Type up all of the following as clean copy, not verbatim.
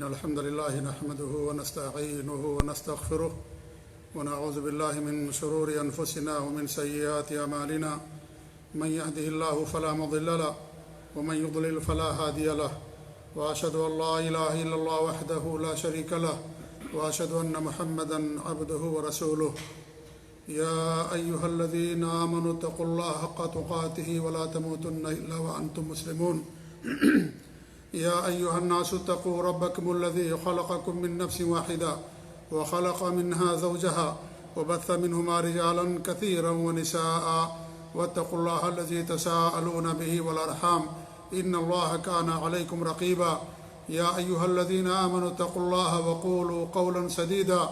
إن الحمد لله نحمده ونستعينه ونستغفره ونعوذ بالله من شرور أنفسنا ومن سيئات أعمالنا من يهده الله فلا مضل له ومن يضلل فلا هادي له وأشهد أن لا إله إلا الله وحده لا شريك له وأشهد أن محمدا عبده ورسوله يا أيها الذين آمنوا اتقوا الله حق تقاته ولا تموتن إلا وأنتم مسلمون يا أيها الناس اتقوا ربكم الذي خلقكم من نفس واحدة وخلق منها زوجها وبث منهما رجالا كثيرا ونساء واتقوا الله الذي تساءلون به والأرحام إن الله كان عليكم رقيبا يا أيها الذين آمنوا اتقوا الله وقولوا قولا سديدا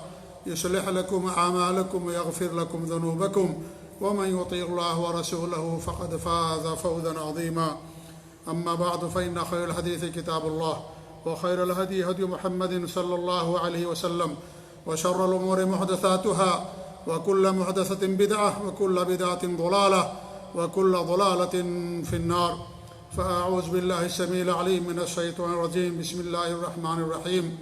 يصلح لكم أعمالكم ويغفر لكم ذنوبكم ومن يطيع الله ورسوله فقد فاز فوزا عظيما أما بعد فإن خير الحديث كتاب الله وخير الهدي هدي محمد صلى الله عليه وسلم وشر الأمور محدثاتها وكل محدثة بدعة وكل بدعة ضلالة وكل ضلالة في النار فأعوذ بالله السميع العليم من الشيطان الرجيم بسم الله الرحمن الرحيم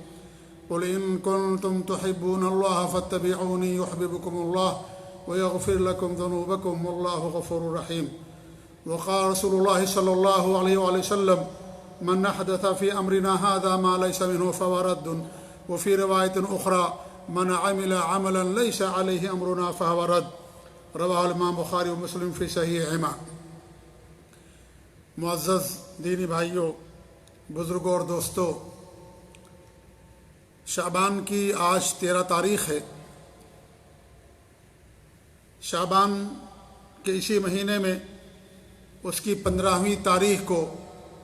قل إن كنتم تحبون الله فاتبعوني يحببكم الله ويغفر لكم ذنوبكم والله غفور رحيم وقال رسول الله صلى الله عليه وآله وسلم من أحدث في أمرنا هذا ما ليس منه فهو رد وفي رواية أخرى من عمل عملا ليس عليه أمرنا فهو رد رواه الإمام بخاری و مسلم فی صحیحہما۔ معزز دینی بھائیوں، بزرگوں اور دوستوں، شعبان کی آج 13 تاریخ ہے۔ شعبان کے اسی مہینے میں اس کی 15ویں تاریخ کو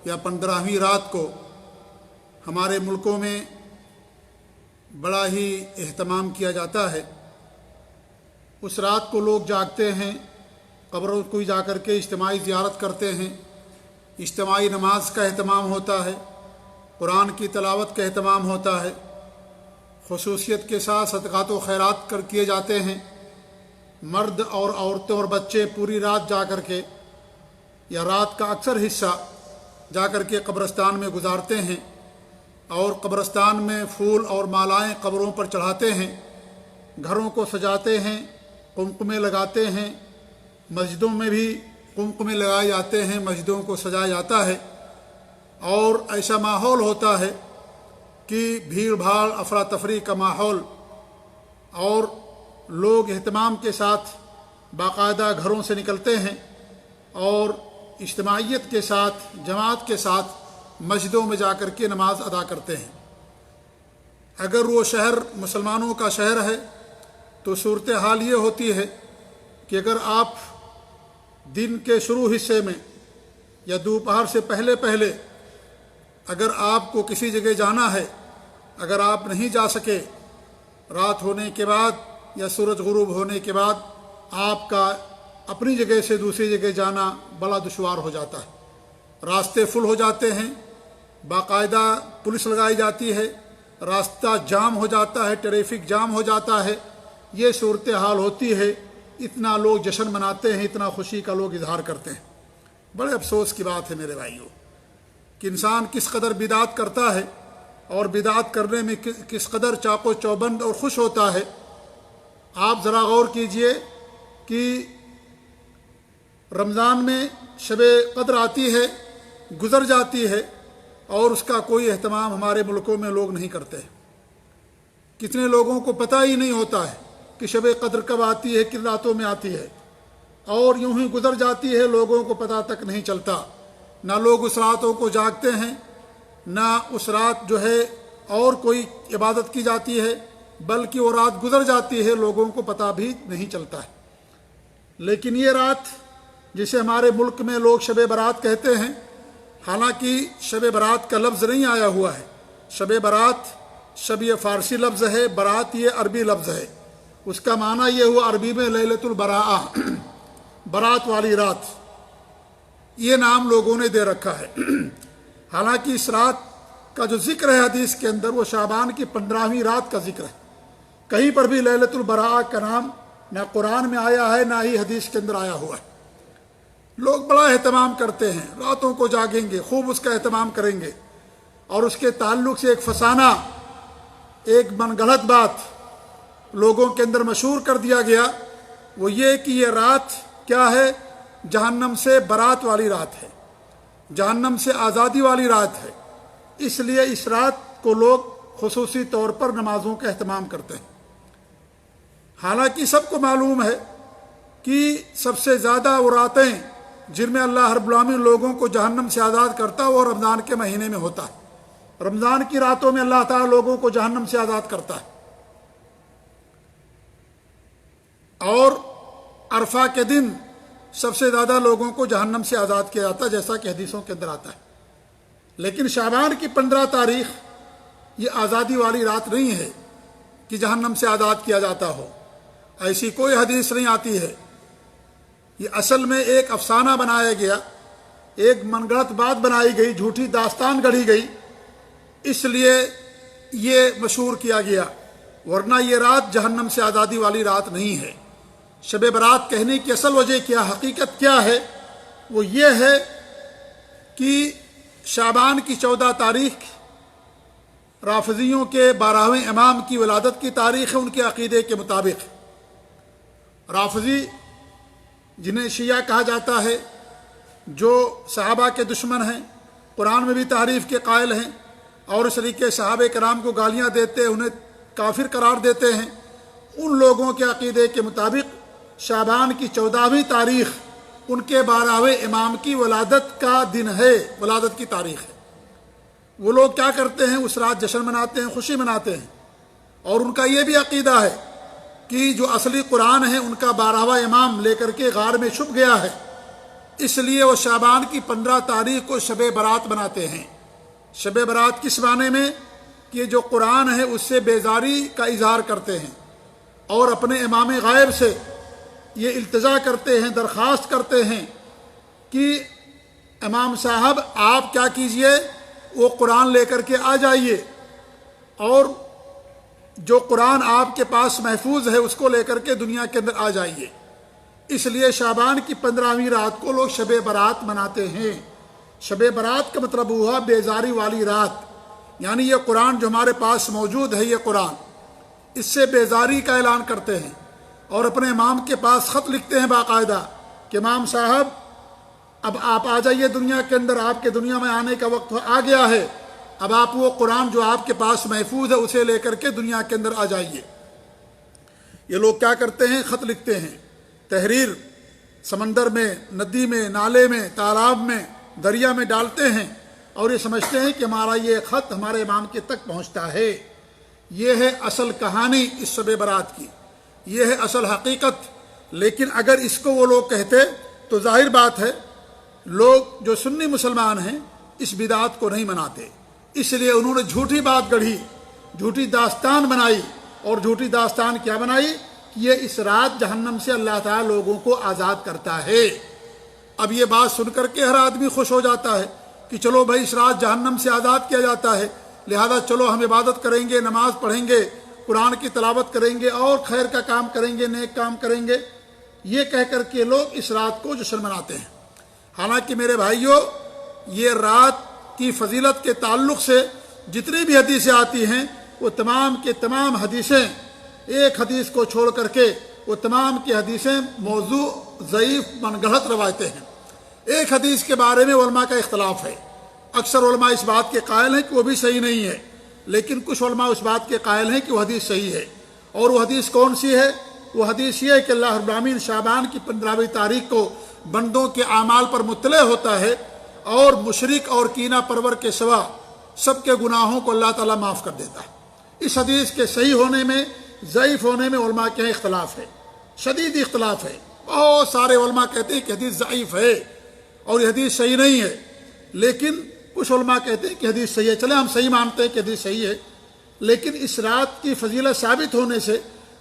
یا 15ویں رات کو ہمارے ملکوں میں بڑا ہی اہتمام کیا جاتا ہے۔ اس رات کو لوگ جاگتے ہیں، قبروں کو جا کر کے اجتماعی زیارت کرتے ہیں، اجتماعی نماز کا اہتمام ہوتا ہے، قرآن کی تلاوت کا اہتمام ہوتا ہے، خصوصیت کے ساتھ صدقات و خیرات کیے جاتے ہیں۔ مرد اور عورتیں اور بچے پوری رات جا کر کے یا رات کا اکثر حصہ جا کر کے قبرستان میں گزارتے ہیں اور قبرستان میں پھول اور مالائیں قبروں پر چڑھاتے ہیں، گھروں کو سجاتے ہیں، قمقمے لگاتے ہیں، مسجدوں میں بھی قمقمے لگائے جاتے ہیں، مسجدوں کو سجایا جاتا ہے اور ایسا ماحول ہوتا ہے کہ بھیڑ بھاڑ افراتفری کا ماحول، اور لوگ اہتمام کے ساتھ باقاعدہ گھروں سے نکلتے ہیں اور اجتماعیت کے ساتھ جماعت کے ساتھ مسجدوں میں جا کر کے نماز ادا کرتے ہیں۔ اگر وہ شہر مسلمانوں کا شہر ہے تو صورتحال یہ ہوتی ہے کہ اگر آپ دن کے شروع حصے میں یا دوپہر سے پہلے اگر آپ کو کسی جگہ جانا ہے، اگر آپ نہیں جا سکے، رات ہونے کے بعد یا سورج غروب ہونے کے بعد آپ کا اپنی جگہ سے دوسری جگہ جانا بڑا دشوار ہو جاتا ہے، راستے فل ہو جاتے ہیں، باقاعدہ پولیس لگائی جاتی ہے، راستہ جام ہو جاتا ہے، ٹریفک جام ہو جاتا ہے، یہ صورتحال ہوتی ہے۔ اتنا لوگ جشن مناتے ہیں، اتنا خوشی کا لوگ اظہار کرتے ہیں۔ بڑے افسوس کی بات ہے میرے بھائیوں کہ انسان کس قدر بدعت کرتا ہے اور بدعت کرنے میں کس قدر چاق و چوبند اور خوش ہوتا ہے۔ آپ ذرا غور کیجئے کہ رمضان میں شب قدر آتی ہے، گزر جاتی ہے اور اس کا کوئی اہتمام ہمارے ملکوں میں لوگ نہیں کرتے۔ کتنے لوگوں کو پتہ ہی نہیں ہوتا ہے کہ شب قدر کب آتی ہے، کن راتوں میں آتی ہے، اور یوں ہی گزر جاتی ہے، لوگوں کو پتہ تک نہیں چلتا۔ نہ لوگ اس راتوں کو جاگتے ہیں، نہ اس رات جو ہے اور کوئی عبادت کی جاتی ہے، بلکہ وہ رات گزر جاتی ہے، لوگوں کو پتہ بھی نہیں چلتا ہے۔ لیکن یہ رات جسے ہمارے ملک میں لوگ شب برات کہتے ہیں، حالانکہ شب برات کا لفظ نہیں آیا ہوا ہے۔ شب برات، شب یہ فارسی لفظ ہے، برات یہ عربی لفظ ہے۔ اس کا معنی یہ ہوا عربی میں لیلۃ البراءہ، برات والی رات، یہ نام لوگوں نے دے رکھا ہے۔ حالانکہ اس رات کا جو ذکر ہے حدیث کے اندر وہ شعبان کی 15ویں رات کا ذکر ہے۔ کہیں پر بھی لیلۃ البراءہ کا نام نہ قرآن میں آیا ہے نہ ہی حدیث کے اندر آیا ہوا ہے۔ لوگ بڑا اہتمام کرتے ہیں، راتوں کو جاگیں گے، خوب اس کا اہتمام کریں گے اور اس کے تعلق سے ایک فسانہ، ایک من گھڑت بات لوگوں کے اندر مشہور کر دیا گیا، وہ یہ کہ یہ رات کیا ہے؟ جہنم سے برات والی رات ہے، جہنم سے آزادی والی رات ہے۔ اس لیے اس رات کو لوگ خصوصی طور پر نمازوں کا اہتمام کرتے ہیں۔ حالانکہ سب کو معلوم ہے کہ سب سے زیادہ وہ راتیں جن میں اللہ رب العالمین لوگوں کو جہنم سے آزاد کرتا ہے وہ رمضان کے مہینے میں ہوتا ہے۔ رمضان کی راتوں میں اللہ تعالیٰ لوگوں کو جہنم سے آزاد کرتا ہے، اور عرفہ کے دن سب سے زیادہ لوگوں کو جہنم سے آزاد کیا جاتا ہے، جیسا کہ حدیثوں کے اندر آتا ہے۔ لیکن شعبان کی 15 تاریخ یہ آزادی والی رات نہیں ہے کہ جہنم سے آزاد کیا جاتا ہو، ایسی کوئی حدیث نہیں آتی ہے۔ یہ اصل میں ایک افسانہ بنایا گیا، ایک من گھڑت بات بنائی گئی، جھوٹی داستان گڑھی گئی، اس لیے یہ مشہور کیا گیا، ورنہ یہ رات جہنم سے آزادی والی رات نہیں ہے۔ شب برات کہنے کی اصل وجہ کیا، حقیقت کیا ہے؟ وہ یہ ہے کہ شعبان کی 14 تاریخ رافضیوں کے 12ویں امام کی ولادت کی تاریخ ہے ان کے عقیدے کے مطابق۔ رافضی جنہیں شیعہ کہا جاتا ہے، جو صحابہ کے دشمن ہیں، قرآن میں بھی تعریف کے قائل ہیں، اور اس طریقے صحابہ کرام کو گالیاں دیتے، انہیں کافر قرار دیتے ہیں، ان لوگوں کے عقیدے کے مطابق شعبان کی 14ویں تاریخ ان کے 12ویں امام کی ولادت کا دن ہے، ولادت کی تاریخ ہے۔ وہ لوگ کیا کرتے ہیں؟ اس رات جشن مناتے ہیں، خوشی مناتے ہیں، اور ان کا یہ بھی عقیدہ ہے کہ جو اصلی قرآن ہے ان کا 12واں امام لے کر کے غار میں چھپ گیا ہے، اس لیے وہ شعبان کی 15 تاریخ کو شب برات مناتے ہیں۔ شب برات کس معنی میں؟ کہ جو قرآن ہے اس سے بیزاری کا اظہار کرتے ہیں، اور اپنے امام غائب سے یہ التجا کرتے ہیں، درخواست کرتے ہیں کہ امام صاحب آپ کیا کیجئے، وہ قرآن لے کر کے آ جائیے، اور جو قرآن آپ کے پاس محفوظ ہے اس کو لے کر کے دنیا کے اندر آ جائیے۔ اس لیے شعبان کی 15ویں رات کو لوگ شب برات مناتے ہیں۔ شب برات کا مطلب ہوا بیزاری والی رات، یعنی یہ قرآن جو ہمارے پاس موجود ہے، یہ قرآن، اس سے بیزاری کا اعلان کرتے ہیں، اور اپنے امام کے پاس خط لکھتے ہیں باقاعدہ کہ امام صاحب اب آپ آ جائیے دنیا کے اندر، آپ کے دنیا میں آنے کا وقت آ گیا ہے، اب آپ وہ قرآن جو آپ کے پاس محفوظ ہے اسے لے کر کے دنیا کے اندر آ جائیے۔ یہ لوگ کیا کرتے ہیں؟ خط لکھتے ہیں، تحریر سمندر میں، ندی میں، نالے میں، تالاب میں، دریا میں ڈالتے ہیں، اور یہ سمجھتے ہیں کہ ہمارا یہ خط ہمارے امام کے تک پہنچتا ہے۔ یہ ہے اصل کہانی اس شب برات کی، یہ ہے اصل حقیقت۔ لیکن اگر اس کو وہ لوگ کہتے تو ظاہر بات ہے لوگ جو سنی مسلمان ہیں اس بدعت کو نہیں مناتے، اس لیے انہوں نے جھوٹی بات گڑھی، جھوٹی داستان بنائی، اور جھوٹی داستان کیا بنائی کہ یہ اس رات جہنم سے اللہ تعالیٰ لوگوں کو آزاد کرتا ہے۔ اب یہ بات سن کر کے ہر آدمی خوش ہو جاتا ہے کہ چلو بھائی اس رات جہنم سے آزاد کیا جاتا ہے، لہذا چلو ہم عبادت کریں گے، نماز پڑھیں گے، قرآن کی تلاوت کریں گے، اور خیر کا کام کریں گے، نیک کام کریں گے، یہ کہہ کر کے لوگ اس رات کو جشن مناتے ہیں۔ حالانکہ میرے بھائیوں، یہ رات کی فضیلت کے تعلق سے جتنی بھی حدیثیں آتی ہیں وہ تمام کے تمام حدیثیں، ایک حدیث کو چھوڑ کر کے وہ تمام کی حدیثیں موضوع، ضعیف، من گھڑت روایتیں ہیں۔ ایک حدیث کے بارے میں علماء کا اختلاف ہے، اکثر علماء اس بات کے قائل ہیں کہ وہ بھی صحیح نہیں ہے، لیکن کچھ علماء اس بات کے قائل ہیں کہ وہ حدیث صحیح ہے۔ اور وہ حدیث کون سی ہے؟ وہ حدیث یہ ہے کہ اللہ رب العالمین شعبان کی 15ویں تاریخ کو بندوں کے اعمال پر مطلع ہوتا ہے، اور مشرک اور کینہ پرور کے سوا سب کے گناہوں کو اللہ تعالیٰ معاف کر دیتا ہے۔ اس حدیث کے صحیح ہونے میں، ضعیف ہونے میں علماء کے اختلاف ہے، شدید اختلاف ہے۔ بہت سارے علماء کہتے ہیں کہ حدیث ضعیف ہے اور یہ حدیث صحیح نہیں ہے، لیکن کچھ علماء کہتے ہیں کہ حدیث صحیح ہے۔ چلے ہم صحیح مانتے ہیں کہ حدیث صحیح ہے، لیکن اس رات کی فضیلت ثابت ہونے سے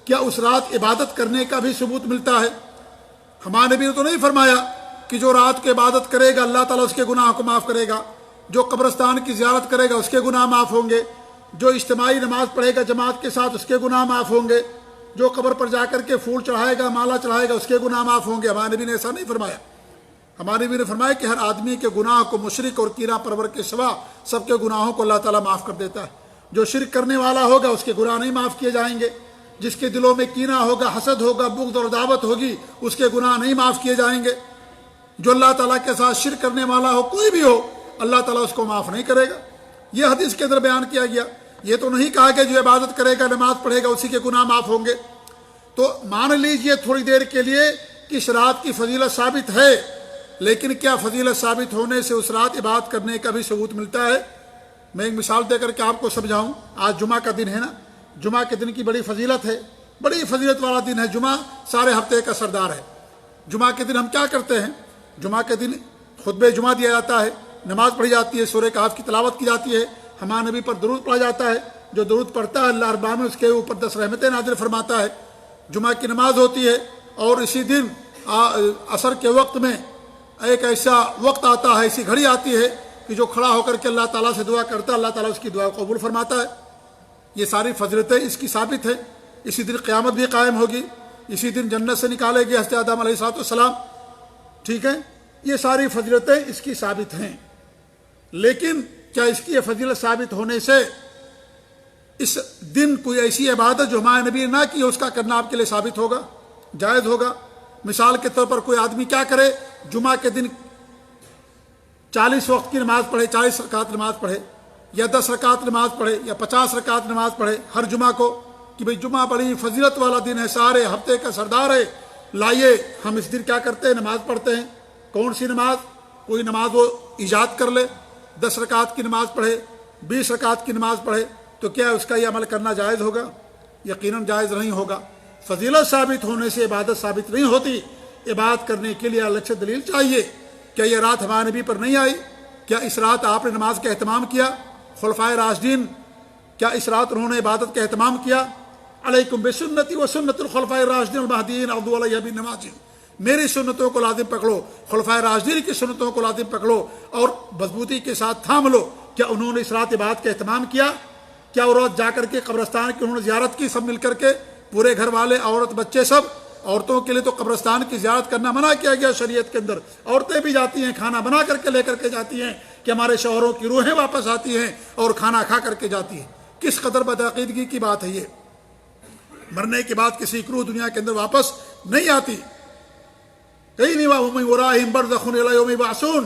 کیا اس رات عبادت کرنے کا بھی ثبوت ملتا ہے؟ ہمارے نبی نے تو نہیں فرمایا کہ جو رات کو عبادت کرے گا اللہ تعالیٰ اس کے گناہ کو معاف کرے گا، جو قبرستان کی زیارت کرے گا اس کے گناہ معاف ہوں گے، جو اجتماعی نماز پڑھے گا جماعت کے ساتھ اس کے گناہ معاف ہوں گے، جو قبر پر جا کر کے پھول چڑھائے گا، مالا چڑھائے گا، اس کے گناہ معاف ہوں گے۔ ہمارے نبی نے ایسا نہیں فرمایا۔ ہمارے نبی نے فرمایا کہ ہر آدمی کے گناہ کو مشرک اور کینہ پرور کے سوا سب کے گناہوں کو اللہ تعالیٰ معاف کر دیتا ہے۔ جو شرک کرنے والا ہوگا اس کے گناہ نہیں معاف کیے جائیں گے، جس کے دلوں میں کینہ ہوگا، حسد ہوگا، بغض اور عداوت ہوگی، اس کے گناہ نہیں معاف کیے جائیں گے۔ جو اللہ تعالیٰ کے ساتھ شرک کرنے والا ہو، کوئی بھی ہو، اللہ تعالیٰ اس کو معاف نہیں کرے گا۔ یہ حدیث کے اندر بیان کیا گیا۔ یہ تو نہیں کہا کہ جو عبادت کرے گا، نماز پڑھے گا، اسی کے گناہ معاف ہوں گے۔ تو مان لیجئے تھوڑی دیر کے لیے کہ اس رات کی فضیلت ثابت ہے، لیکن کیا فضیلت ثابت ہونے سے اس رات عبادت کرنے کا بھی ثبوت ملتا ہے؟ میں ایک مثال دے کر کے آپ کو سمجھاؤں۔ آج جمعہ کا دن ہے نا، جمعہ کے دن کی بڑی فضیلت ہے، بڑی فضیلت والا دن ہے۔ جمعہ سارے ہفتے کا سردار ہے۔ جمعہ کے دن ہم کیا کرتے ہیں؟ جمعہ کے دن خطبہ جمعہ دیا جاتا ہے، نماز پڑھی جاتی ہے، سورہ کہف کی تلاوت کی جاتی ہے، ہمارے نبی پر درود پڑھا جاتا ہے۔ جو درود پڑھتا ہے اللہ رب العالمین اس کے اوپر 10 رحمتیں نازل فرماتا ہے۔ جمعہ کی نماز ہوتی ہے، اور اسی دن عصر کے وقت میں ایک ایسا وقت آتا ہے، ایسی گھڑی آتی ہے کہ جو کھڑا ہو کر کے اللہ تعالیٰ سے دعا کرتا ہے، اللہ تعالیٰ اس کی دعا قبول فرماتا ہے۔ یہ ساری فضیلتیں اس کی ثابت ہیں۔ اسی دن قیامت بھی قائم ہوگی، اسی دن جنت سے نکالے گئے حضرت آدم علیہ السلام، ٹھیک ہے؟ یہ ساری فضیلتیں اس کی ثابت ہیں۔ لیکن کیا اس کی یہ فضیلت ثابت ہونے سے اس دن کوئی ایسی عبادت جو ہمارے نبی نے نہ کی اس کا کرنا آپ کے لیے ثابت ہوگا، جائز ہوگا؟ مثال کے طور پر کوئی آدمی کیا کرے، جمعہ کے دن 40 وقت کی نماز پڑھے، 40 رکعت نماز پڑھے، یا 10 رکعت نماز پڑھے، یا 50 رکعت نماز پڑھے ہر جمعہ کو، کہ بھئی جمعہ بڑی فضیلت والا دن ہے، سارے ہفتے کا سردار ہے، لائیے ہم اس دن کیا کرتے ہیں، نماز پڑھتے ہیں۔ کون سی نماز؟ کوئی نماز وہ ایجاد کر لے، 10 رکعت کی نماز پڑھے، 20 رکعت کی نماز پڑھے، تو کیا اس کا یہ عمل کرنا جائز ہوگا؟ یقیناً جائز نہیں ہوگا۔ فضیلت ثابت ہونے سے عبادت ثابت نہیں ہوتی۔ عبادت کرنے کے لیے الگ سے دلیل چاہیے۔ کیا یہ رات ہمارے نبی پر نہیں آئی؟ کیا اس رات آپ نے نماز کا اہتمام کیا؟ خلفائے راشدین، کیا اس رات انہوں نے عبادت کا اہتمام کیا؟ علیکم بسنتی و سنت الخلفاء الراشدین المہدیین عضوا علیہا بالنواجذ، میری سنتوں کو لازم پکڑو، خلفائے راشدین کی سنتوں کو لازم پکڑو اور مضبوطی کے ساتھ تھام لو۔ کیا انہوں نے اس رات عبادت کا اہتمام کیا؟ کیا وہ رات جا کر کے قبرستان کی انہوں نے زیارت کی، سب مل کر کے، پورے گھر والے، عورت، بچے، سب؟ عورتوں کے لیے تو قبرستان کی زیارت کرنا منع کیا گیا شریعت کے اندر۔ عورتیں بھی جاتی ہیں، کھانا بنا کر کے لے کر کے جاتی ہیں کہ ہمارے شوہروں کی روحیں واپس آتی ہیں، اور کھانا کھا کر کے جاتی ہیں۔ کس قدر بدعقیدگی کی بات ہے یہ! مرنے کے بعد کسی کی روح دنیا کے اندر واپس نہیں آتی۔ کہیں نہیں وَمِن وَرَائِهِم بَرْزَخٌ إِلَىٰ يَوْمِ يُبْعَثُونَ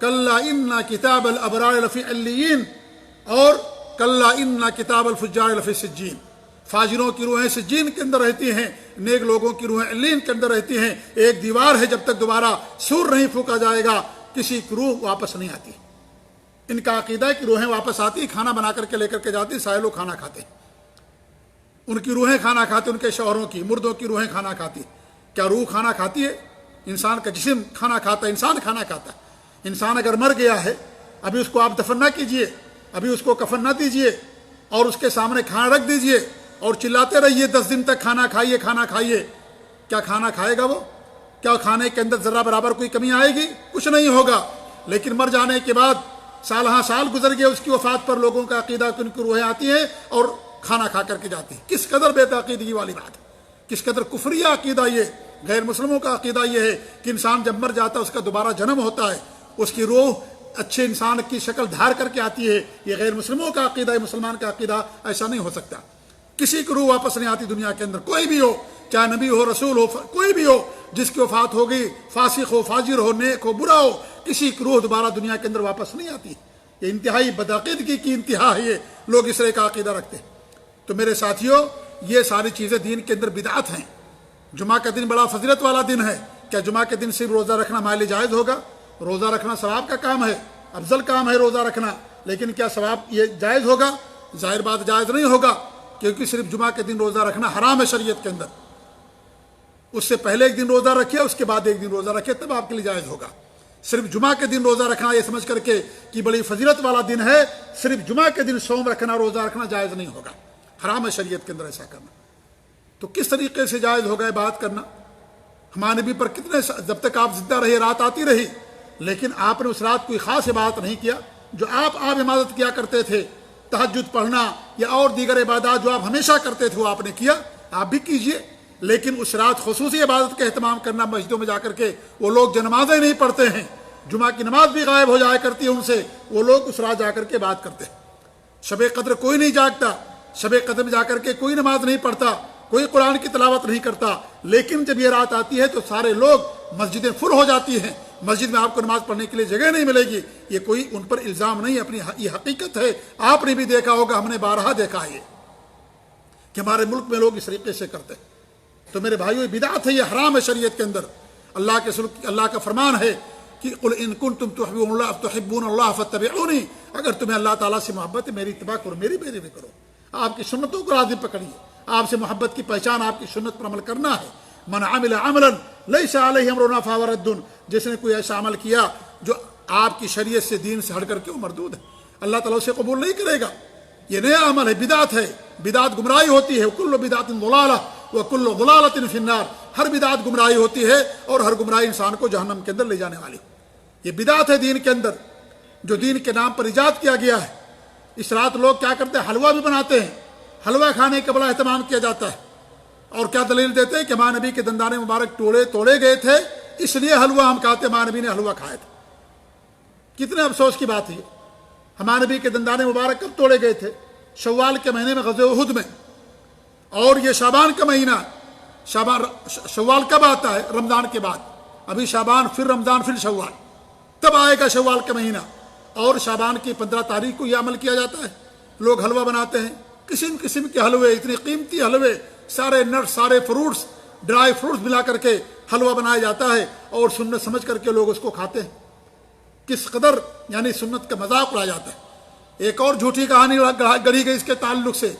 كَلَّا إِنَّ كِتَابَ الْأَبْرَارِ لَفِي عِلِّيِّينَ، اور كَلَّا إِنَّ كِتَابَ الْفُجَّارِ لَفِي سِجِّينَ۔ فاجروں کی روحیں سجین کے اندر رہتی ہیں، نیک لوگوں کی روحیں علین کے اندر رہتی ہیں۔ ایک دیوار ہے، جب تک دوبارہ سور نہیں پھونکا جائے گا کسی کی روح واپس نہیں آتی۔ ان کا عقیدہ ہے کہ روحیں واپس آتی، کھانا بنا کر کے لے کر کے جاتی، سارے لوگ کھانا کھاتے ہیں، ان کی روحیں کھانا کھاتی، ان کے شوہروں کی، مردوں کی روحیں کھانا کھاتی۔ کیا روح کھانا کھاتی ہے؟ انسان کا جسم کھانا کھاتا ہے، انسان کھانا کھاتا ہے۔ انسان اگر مر گیا ہے، ابھی اس کو آپ دفن نہ کیجئے، ابھی اس کو کفن نہ دیجئے، اور اس کے سامنے کھانا رکھ دیجئے اور چلاتے رہیے 10 دن تک کھانا کھائیے، کھانا کھائیے، کیا کھانا کھائے گا وہ؟ کیا کھانے کے اندر ذرہ برابر کوئی کمی آئے گی؟ کچھ نہیں ہوگا۔ لیکن مر جانے کے بعد سال ہاں سال گزر گئے اس کی وفات پر، لوگوں کا عقیدہ کہ ان کی روحیں آتی ہیں اور کھانا کھا کر کے جاتی ہیں۔ کس قدر بے تعقیدگی والی بات ہے، کس قدر کفریہ عقیدہ یہ! غیر مسلموں کا عقیدہ یہ ہے کہ انسان جب مر جاتا ہے اس کا دوبارہ جنم ہوتا ہے، اس کی روح اچھے انسان کی شکل دھار کر کے آتی ہے۔ یہ غیر مسلموں کا عقیدہ ہے، مسلمان کا عقیدہ ایسا نہیں ہو سکتا۔ کسی کی روح واپس نہیں آتی دنیا کے اندر، کوئی بھی ہو، چاہے نبی ہو، رسول ہو، کوئی بھی ہو، جس کی وفات ہوگی، فاسق ہو، فاجر ہو، نیک ہو، برا ہو، کسی کی روح دوبارہ دنیا کے اندر واپس نہیں آتی۔ یہ انتہائی بدعقیدگی کی انتہا ہے، یہ لوگ اس طرح کا عقیدہ رکھتے ہیں۔ تو میرے ساتھیوں، یہ ساری چیزیں دین کے اندر بدعت ہیں۔ جمعہ کا دن بڑا فضیلت والا دن ہے۔ کیا جمعہ کے دن صرف روزہ رکھنا ہمارے لیے جائز ہوگا؟ روزہ رکھنا ثواب کا کام ہے، افضل کام ہے روزہ رکھنا، لیکن کیا ثواب یہ جائز ہوگا؟ ظاہر بات جائز نہیں ہوگا، کیونکہ صرف جمعہ کے دن روزہ رکھنا حرام ہے شریعت کے اندر۔ اس سے پہلے ایک دن روزہ رکھے، اس کے بعد ایک دن روزہ رکھے، تب آپ کے لیے جائز ہوگا۔ صرف جمعہ کے دن روزہ رکھنا یہ سمجھ کر کے کہ بڑی فضیلت والا دن ہے، صرف جمعہ کے دن صوم رکھنا، روزہ رکھنا جائز نہیں ہوگا، حرام ہے شریعت کے اندر ایسا کرنا۔ تو کس طریقے سے جائز ہوگا بات کرنا؟ ہمارے نبی پر کتنے، جب تک آپ زندہ رہے رات آتی رہی، لیکن آپ نے اس رات کوئی خاص عبادت نہیں کیا جو آپ عبادت کیا کرتے تھے، تہجد پڑھنا یا اور دیگر عبادات جو آپ ہمیشہ کرتے تھے وہ آپ نے کیا، آپ بھی کیجئے۔ لیکن اس رات خصوصی عبادت کا اہتمام کرنا مسجدوں میں جا کر کے، وہ لوگ جو نمازیں نہیں پڑھتے ہیں، جمعہ کی نماز بھی غائب ہو جایا کرتی ہے ان سے، وہ لوگ اس رات جا کر کے بات کرتے ہیں۔ شب قدر کوئی نہیں جاگتا، شب قدر میں جا کر کے کوئی نماز نہیں پڑھتا، کوئی قرآن کی تلاوت نہیں کرتا، لیکن جب یہ رات آتی ہے تو سارے لوگ، مسجدیں فل ہو جاتی ہیں، مسجد میں آپ کو نماز پڑھنے کے لیے جگہ نہیں ملے گی۔ یہ کوئی ان پر الزام نہیں، اپنی یہ حقیقت ہے۔ آپ نے بھی دیکھا ہوگا، ہم نے بارہا دیکھا ہے کہ ہمارے ملک میں لوگ اس طریقے سے کرتے ہیں۔ تو میرے بھائیو، یہ بدعت ہے، یہ حرام ہے شریعت کے اندر۔ اللہ کا فرمان ہے کہ قل ان کنتم تحبون اللہ فاتبعونی، اگر تمہیں اللہ تعالیٰ سے محبت ہے، میری اتباع کرو، میری پیروی کرو، آپ کی سنتوں کو لازم پکڑیے۔ آپ سے محبت کی پہچان آپ کی سنت پر عمل کرنا ہے۔ من عمل عملا لیس علیہ امرنا فہو رد، جس نے کوئی ایسا عمل کیا جو آپ کی شریعت سے، دین سے ہٹ کر کے وہ مردود ہے، اللہ تعالیٰ اسے قبول نہیں کرے گا۔ یہ نیا عمل ہے، بدعت ہے، بدعت گمراہی ہوتی ہے۔ کل بدعت ضلالہ وکل ضلالۃ فی النار، ہر بدعت گمراہی ہوتی ہے اور ہر گمراہی انسان کو جہنم کے اندر لے جانے والی۔ یہ بدعت ہے دین کے اندر، جو دین کے نام پر ایجاد کیا گیا ہے۔ اس رات لوگ کیا کرتے ہیں؟ حلوہ بھی بناتے ہیں، حلوہ کھانے کا بڑا اہتمام کیا جاتا ہے، اور کیا دلیل دیتے ہیں کہ ماں نبی کے دندان مبارک توڑے گئے تھے، اس لیے حلوہ ہم کھاتے، ماں نبی نے حلوہ کھایا تھا۔ کتنے افسوس کی بات ہے، ہمارے نبی کے دندان مبارک کب توڑے گئے تھے؟ شوال کے مہینے میں، غزوہ احد میں، اور یہ شعبان کا مہینہ۔ شوال کب آتا ہے؟ رمضان کے بعد۔ ابھی شعبان، پھر رمضان، پھر شوال، تب آئے گا شوال کا مہینہ۔ اور شعبان کی 15 تاریخ کو یہ عمل کیا جاتا ہے، لوگ حلوہ بناتے ہیں، قسم قسم کے حلوے، اتنے قیمتی حلوے، سارے نٹ، سارے فروٹس، ڈرائی فروٹس ملا کر کے حلوہ بنایا جاتا ہے، اور سنت سمجھ کر کے لوگ اس کو کھاتے ہیں۔ کس قدر یعنی سنت کا مذاق اڑایا جاتا ہے۔ ایک اور جھوٹی کہانی گڑھی گئی اس کے تعلق سے،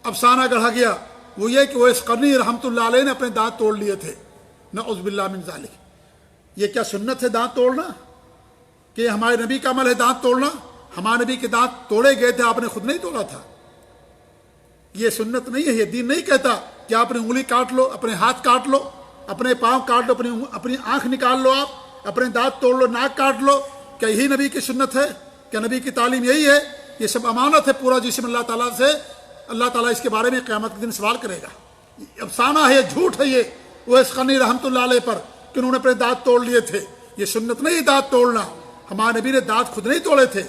افسانہ گڑھا گیا، وہ یہ کہ وہ اس قرنی رحمۃ اللہ علیہ نے اپنے دانت توڑ لیے تھے، نعوذ باللہ من ذالک۔ یہ کیا سنت ہے دانت توڑنا؟ کہ ہمارے نبی کا عمل ہے دانت توڑنا؟ ہمارے نبی کے دانت توڑے گئے تھے، آپ نے خود نہیں توڑا تھا۔ یہ سنت نہیں ہے، یہ دین نہیں کہتا کہ آپ نے انگلی کاٹ لو، اپنے ہاتھ کاٹ لو، اپنے پاؤں کاٹ لو، اپنی آنکھ نکال لو، آپ اپنے دانت توڑ لو، ناک کاٹ لو۔ کیا یہی نبی کی سنت ہے؟ کیا نبی کی تعلیم یہی ہے؟ یہ سب امانت ہے، پورا جسم اللہ تعالیٰ سے، اللہ تعالیٰ اس کے بارے میں قیامت کے دن سوال کرے گا۔ افسانہ ہے، یہ جھوٹ ہے، یہ وہ اس قرنی رحمۃ اللہ علیہ پر کہ انہوں نے اپنے دانت توڑ لیے تھے۔ یہ سنت نہیں دانت توڑنا، ہمارے نبی نے دانت خود نہیں توڑے تھے،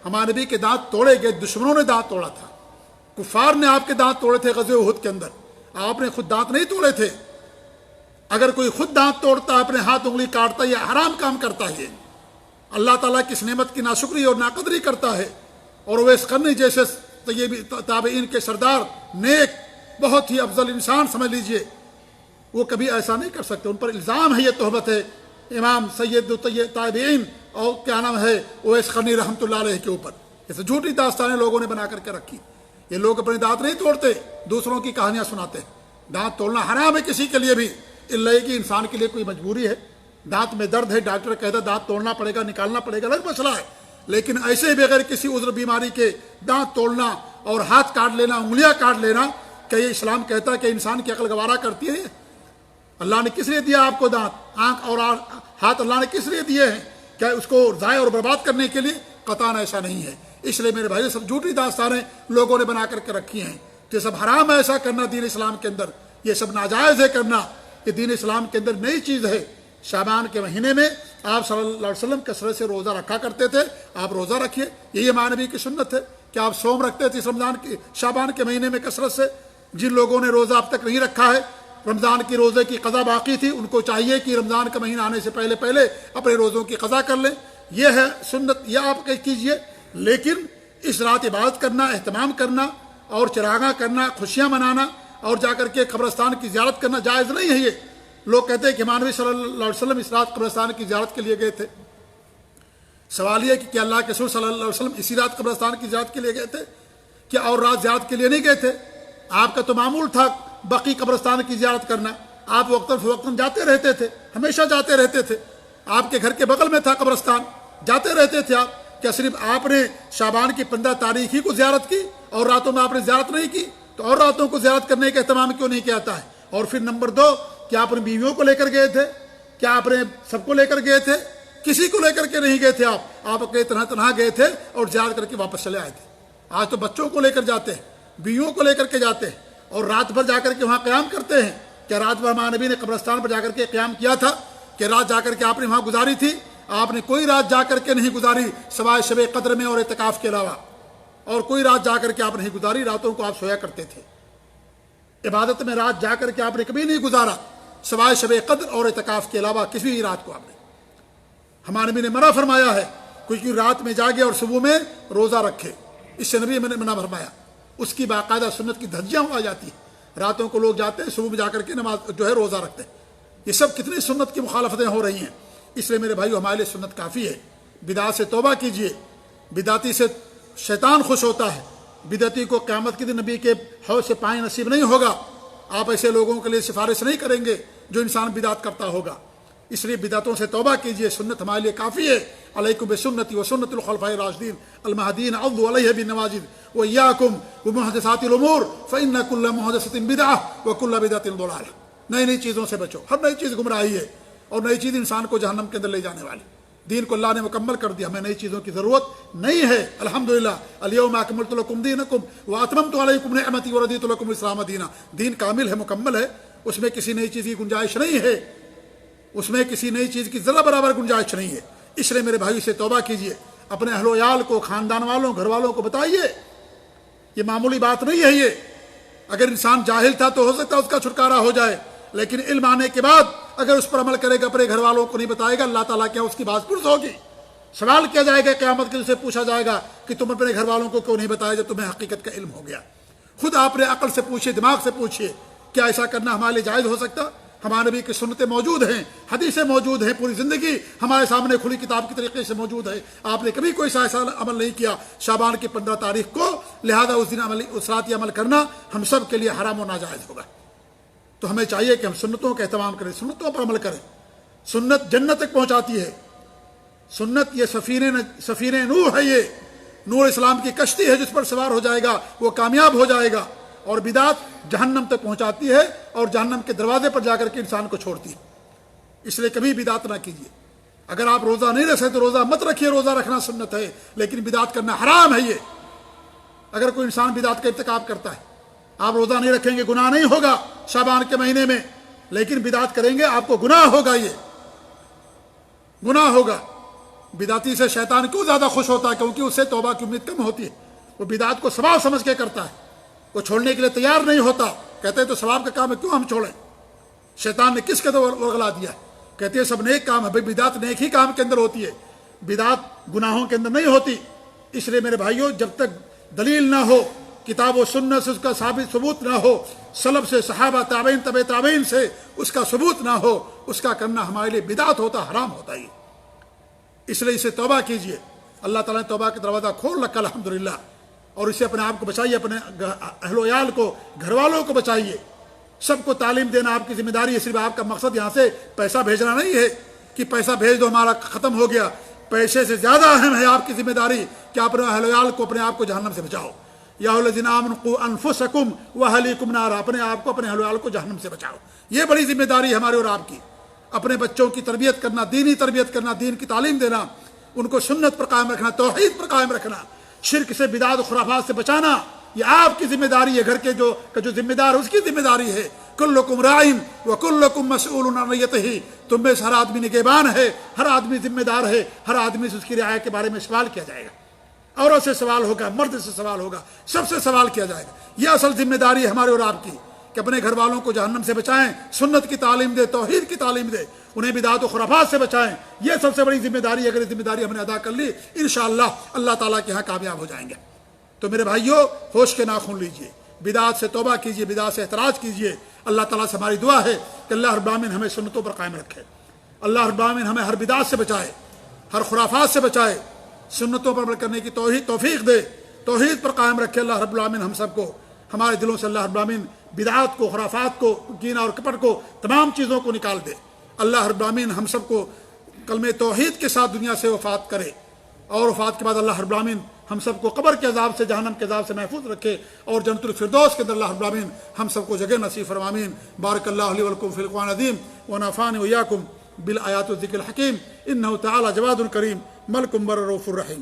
ہمارے نبی کے دانت توڑے گئے، دشمنوں نے دانت توڑا تھا، کفار نے آپ کے دانت توڑے تھے غزوہ احد کے اندر، آپ نے خود دانت نہیں توڑے تھے۔ اگر کوئی خود دانت توڑتا، اپنے ہاتھ انگلی کاٹتا، یہ حرام کام کرتا ہے، اللہ تعالیٰ کی اس نعمت کی ناشکری اور ناقدری کرتا ہے۔ اور اویس قرنی جیسے تابعین کے سردار، نیک، بہت ہی افضل انسان سمجھ لیجئے، وہ کبھی ایسا نہیں کر سکتے۔ ان پر الزام ہے، یہ تہمت ہے امام سید تابعین اور کیا نام ہے اویس قرنی رحمۃ اللہ علیہ کے اوپر۔ ایسے جھوٹی داستانیں لوگوں نے بنا کر کے رکھی۔ یہ لوگ اپنے دانت نہیں توڑتے، دوسروں کی کہانیاں سناتے ہیں۔ دانت توڑنا حرام ہے کسی کے لیے بھی، اللہ کہ انسان کے لیے کوئی مجبوری ہے، دانت میں درد ہے، ڈاکٹر کہتا دانت توڑنا پڑے گا، نکالنا پڑے گا، الگ مسئلہ ہے۔ لیکن ایسے ہی بغیر کسی عذر بیماری کے دانت توڑنا اور ہاتھ کاٹ لینا، انگلیاں کاٹ لینا، کہ یہ اسلام کہتا ہے کہ انسان کی عقل گوارا کرتی ہے؟ اللہ نے کس لیے دیا آپ کو دانت، آنکھ اور ہاتھ اللہ نے کس لیے دیے ہیں؟ کیا اس کو ضائع اور برباد کرنے کے لیے؟ قطعاً ایسا نہیں ہے۔ اس لیے میرے بھائی، سب جھوٹی داستانیں لوگوں نے بنا کر کے رکھی ہیں کہ سب حرام ہے ایسا کرنا دین اسلام کے اندر، یہ سب ناجائز ہے کرنا، یہ دین اسلام کے اندر نئی چیز ہے۔ شعبان کے مہینے میں آپ صلی اللہ علیہ وسلم کثرت سے روزہ رکھا کرتے تھے، آپ روزہ رکھیے، یہی ہمارے نبی کی سنت ہے کہ آپ صوم رکھتے تھے اس شعبان کے مہینے میں کثرت سے۔ جن لوگوں نے روزہ اب تک نہیں رکھا ہے، رمضان کی روزے کی قضا باقی تھی، ان کو چاہیے کہ رمضان کا مہینہ آنے سے پہلے پہلے اپنے روزوں کی قضا کر لیں، یہ ہے سنت، یہ آپ کیجیے۔ لیکن اس رات عبادت کرنا، اہتمام کرنا اور چراغاں کرنا، خوشیاں منانا اور جا کر کے قبرستان کی زیارت کرنا جائز نہیں ہے۔ یہ لوگ کہتے ہیں کہ ہمارے نبی صلی اللہ علیہ وسلم اس رات قبرستان کی زیارت کے لیے گئے تھے۔ سوال یہ کہ کیا اللہ کے رسول صلی اللہ علیہ وسلم اسی رات قبرستان کی زیارت کے لیے گئے تھے؟ کیا اور رات زیارت کے لیے نہیں گئے تھے؟ آپ کا تو معمول تھا بقی قبرستان کی زیارت کرنا، آپ وقتاً فوقتاً جاتے رہتے تھے، ہمیشہ جاتے رہتے تھے، آپ کے گھر کے بغل میں تھا قبرستان، جاتے رہتے تھے آپ۔ کیا صرف آپ نے شعبان کی 15 تاریخ ہی کو زیارت کی اور راتوں میں آپ نے زیارت نہیں کی؟ تو اور راتوں کو زیارت کرنے کا اہتمام کیوں نہیں کیا جاتا ہے؟ اور پھر نمبر 2، کیا آپ اپنی بیویوں کو لے کر گئے تھے؟ کیا آپ نے سب کو لے کر گئے تھے؟ کسی کو لے کر کے نہیں گئے تھے، آپ اپنے تنہا گئے تھے اور زیارت کر کے واپس چلے آئے تھے۔ آج تو بچوں کو لے کر جاتے ہیں، بیویوں کو لے کر کے جاتے ہیں اور رات بھر جا کر کے وہاں قیام کرتے ہیں، کہ رات بھر ہمارے نبی نے قبرستان پر جا کر کے قیام کیا تھا، کہ رات جا کر کے آپ نے وہاں گزاری تھی؟ آپ نے کوئی رات جا کر کے نہیں گزاری سوائے شب قدر میں اور اعتکاف کے علاوہ، اور کوئی رات جا کر کے آپ نہیں گزاری۔ راتوں کو آپ سویا کرتے تھے، عبادت میں رات جا کر کے آپ نے کبھی نہیں گزارا سوائے شب قدر اور اعتکاف کے علاوہ کسی بھی رات کو آپ نے۔ ہمارے نبی نے منع فرمایا ہے کوئی رات میں جاگے اور صبح میں روزہ رکھے، اس سے نبی نے منع فرمایا، اس کی باقاعدہ سنت کی دھجیاں ہو جاتی ہیں۔ راتوں کو لوگ جاتے ہیں، صبح میں جا کر کے نماز جو ہے روزہ رکھتے ہیں۔ یہ سب کتنی سنت کی مخالفتیں ہو رہی ہیں۔ اس لیے میرے بھائیو ہمارے لیے سنت کافی ہے۔ بدعت سے توبہ کیجیے، بدعتی سے شیطان خوش ہوتا ہے، بدعتی کو قیامت کے دن نبی کے حوض سے پانی نصیب نہیں ہوگا۔ آپ ایسے لوگوں کے لیے سفارش نہیں کریں گے جو انسان بدعت کرتا ہوگا۔ اس لیے بدعتوں سے توبہ کیجیے، سنت ہمارے لیے کافی ہے۔ علیکم بسنتی و سنت الخلفاء الراشدین المہدیین عضوا علیہ بالنواجذ وإیاکم ومحدثات الامور فإن کل محدثۃ بدعہ وکل بدعۃ ضلالہ۔ نئی نئی چیزوں سے بچو، ہر نئی چیز گمراہی ہے، اور نئی چیز انسان کو جہنم کے اندر لے جانے والی۔ دین کو اللہ نے مکمل کر دیا، ہمیں نئی چیزوں کی ضرورت نہیں ہے۔ الحمدللہ الیوم اکملت لکم دینکم واتممت علیکم نعمتی ورضیت لکم الاسلام دینا۔ دین کامل ہے، مکمل ہے، اس میں کسی نئی چیز کی گنجائش نہیں ہے، اس میں کسی نئی چیز کی ذرہ برابر گنجائش نہیں ہے۔ اس لیے میرے بھائی سے توبہ کیجیے، اپنے اہل و عیال کو، خاندان والوں، گھر والوں کو بتائیے، یہ معمولی بات نہیں ہے۔ یہ اگر انسان جاہل تھا تو ہو سکتا ہے اس کا چھٹکارا ہو جائے، لیکن علم آنے کے بعد اگر اس پر عمل کرے گا، اپنے گھر والوں کو نہیں بتائے گا، اللہ تعالیٰ کیا اس کی باز پرس ہوگی؟ سوال کیا جائے گا قیامت کے دن، سے پوچھا جائے گا کہ تم اپنے گھر والوں کو کیوں نہیں بتایا جب تمہیں حقیقت کا علم ہو گیا؟ خود آپ نے عقل سے پوچھیے، دماغ سے پوچھیے، کیا ایسا کرنا ہمارے لیے جائز ہو سکتا؟ ہمارے نبی کی سنتیں موجود ہیں، حدیثیں موجود ہیں، پوری زندگی ہمارے سامنے کھلی کتاب کی طریقے سے موجود ہے۔ آپ نے کبھی کوئی ایسا عمل نہیں کیا شعبان کی 15 تاریخ کو، لہذا اس دن اس رات یہ عمل کرنا ہم سب کے لیے حرام و ناجائز ہوگا۔ تو ہمیں چاہیے کہ ہم سنتوں کا اہتمام کریں، سنتوں پر عمل کریں۔ سنت جنت تک پہنچاتی ہے۔ سنت یہ سفینہ نوح ہے، یہ نور اسلام کی کشتی ہے، جس پر سوار ہو جائے گا وہ کامیاب ہو جائے گا۔ اور بدعت جہنم تک پہنچاتی ہے اور جہنم کے دروازے پر جا کر کے انسان کو چھوڑتی ہے۔ اس لیے کبھی بدعت نہ کیجیے۔ اگر آپ روزہ نہیں رکھ سکتے تو روزہ مت رکھیے، روزہ رکھنا سنت ہے، لیکن بدعت کرنا حرام ہے۔ یہ اگر کوئی انسان بدعت کا ارتکاب کرتا ہے، آپ روزہ نہیں رکھیں گے گناہ نہیں ہوگا شعبان کے مہینے میں، لیکن بدعت کریں گے آپ کو گناہ ہوگا، یہ گناہ ہوگا۔ بدعتی سے شیطان کیوں زیادہ خوش ہوتا ہے؟ کیونکہ اس سے توبہ کی امید کم ہوتی ہے۔ وہ بدعت کو ثواب سمجھ کے کرتا ہے، وہ چھوڑنے کے لیے تیار نہیں ہوتا، کہتے ہیں تو ثواب کا کام ہے، کیوں ہم چھوڑیں؟ شیطان نے کس قدر ورغلا دیا ہے، کہتے ہیں سب نیک کام ہے، بھائی بدعت نیک ہی کام کے اندر ہوتی ہے، بدعت گناہوں کے اندر نہیں ہوتی۔ اس لیے میرے بھائیوں، جب تک دلیل نہ ہو، کتاب و سنت سے اس کا ثبوت نہ ہو، سلف سے، صحابہ، تابعین، تبع تابعین سے اس کا ثبوت نہ ہو، اس کا کرنا ہمارے لیے بدعت ہوتا، حرام ہوتا ہے۔ اس لیے اسے توبہ کیجیے، اللہ تعالیٰ نے توبہ کا دروازہ کھول رکھا الحمدللہ، اور اسے اپنے آپ کو بچائیے، اپنے اہل و عیال کو، گھر والوں کو بچائیے۔ سب کو تعلیم دینا آپ کی ذمہ داری ہے۔ صرف آپ کا مقصد یہاں سے پیسہ بھیجنا نہیں ہے کہ پیسہ بھیج دو ہمارا ختم ہو گیا۔ پیسے سے زیادہ اہم ہے آپ کی ذمہ داری کہ اپنے اہل و عیال کو، اپنے آپ کو جہنم سے بچاؤ۔ یا الذین آمنوا قوا انفسکم واہلیکم نارا، اپنے آپ کو، اپنے اہل و عیال کو جہنم سے بچاؤ۔ یہ بڑی ذمہ داری ہے ہماری اور آپ کی۔ اپنے بچوں کی تربیت کرنا، دینی تربیت کرنا، دین کی تعلیم دینا، ان کو سنت پر قائم رکھنا، توحید پر قائم رکھنا، شرک سے، بدعت و خرافات سے بچانا، یہ آپ کی ذمہ داری ہے۔ گھر کے جو ذمہ دار ہے اس کی ذمہ داری ہے۔ کلکم راعٍ وکلکم مسئول عن رعیتہ، تم میں سے ہر آدمی نگہبان ہے، ہر آدمی ذمہ دار ہے، ہر آدمی سے اس کی رعایت کے بارے میں سوال کیا جائے گا۔ عورت سے سوال ہوگا، مرد سے سوال ہوگا، سب سے سوال کیا جائے گا۔ یہ اصل ذمہ داری ہے ہمارے اور آپ کی کہ اپنے گھر والوں کو جہنم سے بچائیں، سنت کی تعلیم دے، توحید کی تعلیم دے، انہیں بدعت و خرافات سے بچائیں۔ یہ سب سے بڑی ذمہ داری ہے۔ اگر یہ ذمہ داری ہم نے ادا کر لی، انشاءاللہ اللہ تعالیٰ کے ہاں کامیاب ہو جائیں گے۔ تو میرے بھائیوں، ہوش کے ناخن لیجئے، بدعت سے توبہ کیجئے، بدعت سے احتراز کیجئے۔ اللہ تعالیٰ سے ہماری دعا ہے کہ اللہ رب العالمین ہمیں سنتوں پر قائم رکھے، اللہ رب العالمین ہمیں ہر بدعت سے بچائے، ہر خرافات سے بچائے، سنتوں پر عمل کرنے کی توفیق دے، توحید پر قائم رکھے اللہ رب العالمین ہم سب کو۔ ہمارے دلوں سے اللہ رب العالمین بدعات کو، خرافات کو، کینہ اور کپٹ کو، تمام چیزوں کو نکال دے۔ اللہ رب العالمین ہم سب کو کلمہ توحید کے ساتھ دنیا سے وفات کرے، اور وفات کے بعد اللہ رب العالمین ہم سب کو قبر کے عذاب سے، جہنم کے عذاب سے محفوظ رکھے، اور جنت الفردوس کے اندر اللہ رب العالمین ہم سب کو جگہ نصیب فرمائے۔ آمین۔ بارک اللہ لی ولکم فی القرآن العظیم ونفعني وإياكم بالآیات والذکر الحکیم، انہ تعالی جواد کریم ملک بر رؤوف الرحیم۔